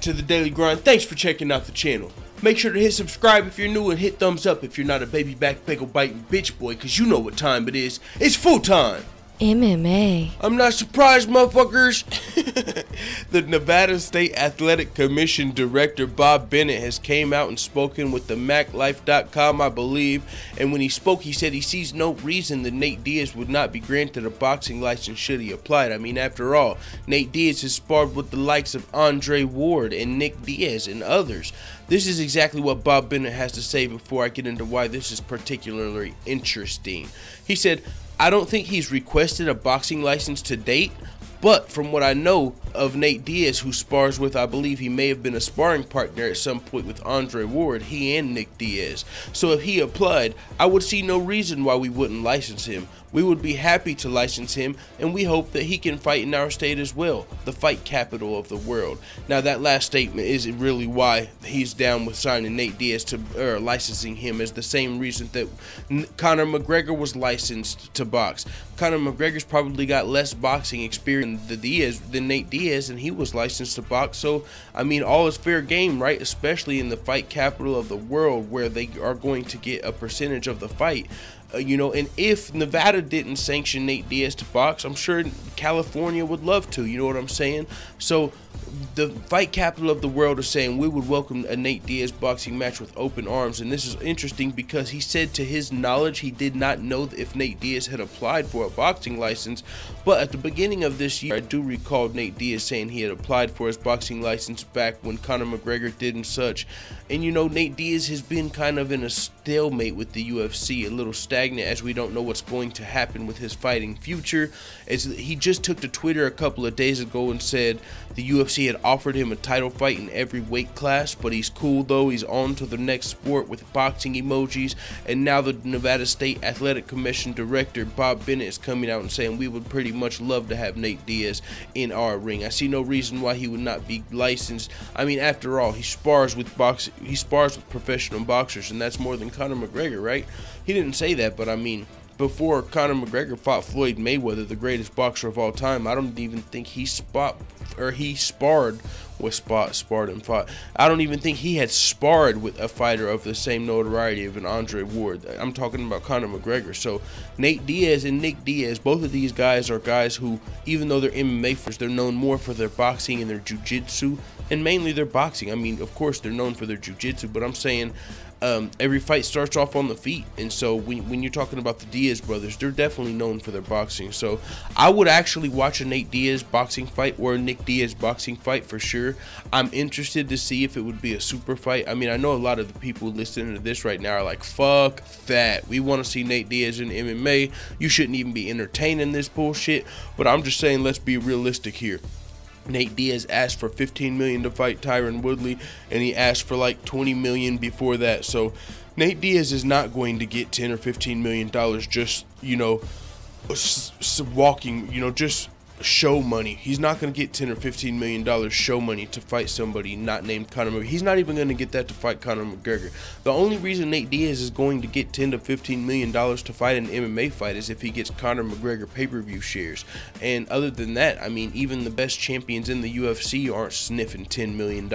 back to the Daily Grind. Thanks for checking out the channel. Make sure to hit subscribe if you're new and hit thumbs up if you're not a baby back pickle biting bitch boy, cause you know what time it is. It's full time. MMA. I'm not surprised, motherfuckers. The Nevada State Athletic Commission Director Bob Bennett has came out and spoken with the MacLife.com, I believe. And when he spoke, he said he sees no reason that Nate Diaz would not be granted a boxing license should he apply. I mean, after all, Nate Diaz has sparred with the likes of Andre Ward and Nick Diaz and others. This is exactly what Bob Bennett has to say before I get into why this is particularly interesting. He said, I don't think he's requested a boxing license to date, but from what I know of Nate Diaz, who spars with, I believe he may have been a sparring partner at some point with Andre Ward, he and Nick Diaz. So if he applied, I would see no reason why we wouldn't license him. We would be happy to license him, and we hope that he can fight in our state as well, the fight capital of the world. Now that last statement isn't really why he's down with signing Nate Diaz to licensing him, as the same reason that Conor McGregor was licensed to box. Conor McGregor's probably got less boxing experience than Nate Diaz, and he was licensed to box. So I mean, all is fair game, right? Especially in the fight capital of the world, where they are going to get a percentage of the fight. You know, and if Nevada didn't sanction Nate Diaz to box, I'm sure California would love to, you know what I'm saying? So the fight capital of the world is saying we would welcome a Nate Diaz boxing match with open arms. And this is interesting because he said to his knowledge he did not know if Nate Diaz had applied for a boxing license, but at the beginning of this year I do recall Nate Diaz saying he had applied for his boxing license back when Conor McGregor did and such. And you know, Nate Diaz has been kind of in a stalemate with the UFC, a little stagnant, as we don't know what's going to happen with his fighting future. As he just took to Twitter a couple of days ago and said the UFC had offered him a title fight in every weight class, but he's cool though, he's on to the next sport, with boxing emojis. And now the Nevada State Athletic Commission Director Bob Bennett is coming out and saying we would pretty much love to have Nate Diaz in our ring. I see no reason why he would not be licensed. I mean, after all, he spars with professional boxers, and that's more than Conor McGregor, right? He didn't say that, but I mean, before Conor McGregor fought Floyd Mayweather, the greatest boxer of all time, I don't even think he sparred and fought. I don't even think he had sparred with a fighter of the same notoriety of an Andre Ward. I'm talking about Conor McGregor. So Nate Diaz and Nick Diaz, both of these guys are guys who, even though they're MMA fighters, they're known more for their boxing and their jiu-jitsu, and mainly their boxing. I mean, of course they're known for their jiu-jitsu, but I'm saying every fight starts off on the feet. And so when you're talking about the Diaz brothers, they're definitely known for their boxing. So I would actually watch a Nate Diaz boxing fight or a Nick Diaz boxing fight for sure. I'm interested to see if it would be a super fight. I mean, I know a lot of the people listening to this right now are like, fuck that, we want to see Nate Diaz in MMA, you shouldn't even be entertaining this bullshit. But I'm just saying, let's be realistic here. Nate Diaz asked for $15 million to fight Tyron Woodley, and he asked for like $20 million before that. So Nate Diaz is not going to get $10 or $15 million just, you know, walking, you know, just show money. He's not going to get $10 or $15 million show money to fight somebody not named Conor McGregor. He's not even going to get that to fight Conor McGregor. The only reason Nate Diaz is going to get $10 to $15 million to fight an MMA fight is if he gets Conor McGregor pay-per-view shares. And other than that, I mean, even the best champions in the UFC aren't sniffing $10 million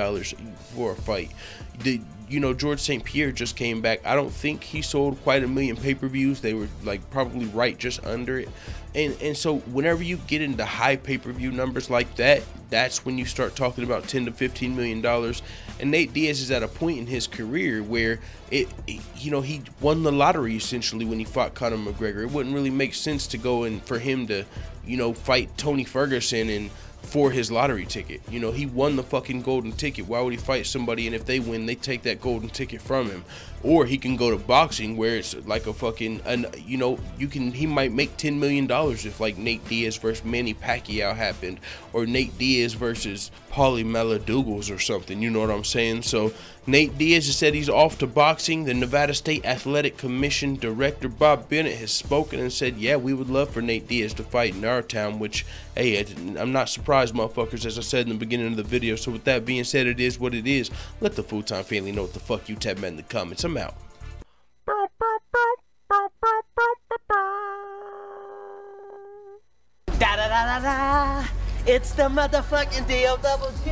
for a fight. You know, George St. Pierre just came back. I don't think he sold quite 1 million pay-per-views. They were like probably right just under it. And so whenever you get into high pay-per-view numbers like that, that's when you start talking about $10 to $15 million. And Nate Diaz is at a point in his career where you know, he won the lottery essentially when he fought Conor McGregor. It wouldn't really make sense to go and for him to, you know, fight Tony Ferguson and for his lottery ticket. You know, he won the fucking golden ticket. Why would he fight somebody and if they win, they take that golden ticket from him? Or he can go to boxing where it's like a fucking, you know, he might make $10 million if like Nate Diaz versus Manny Pacquiao happened, or Nate Diaz versus Paulie Maladougals or something, you know what I'm saying? So Nate Diaz has said he's off to boxing. The Nevada State Athletic Commission Director Bob Bennett has spoken and said, yeah, we would love for Nate Diaz to fight in our town, which, hey, I'm not surprised, motherfuckers, as I said in the beginning of the video. So with that being said, it is what it is. Let the Full Time family know what the fuck you tap in the comments. I'm out. Da da da da da. It's the motherfucking D-O-double-G.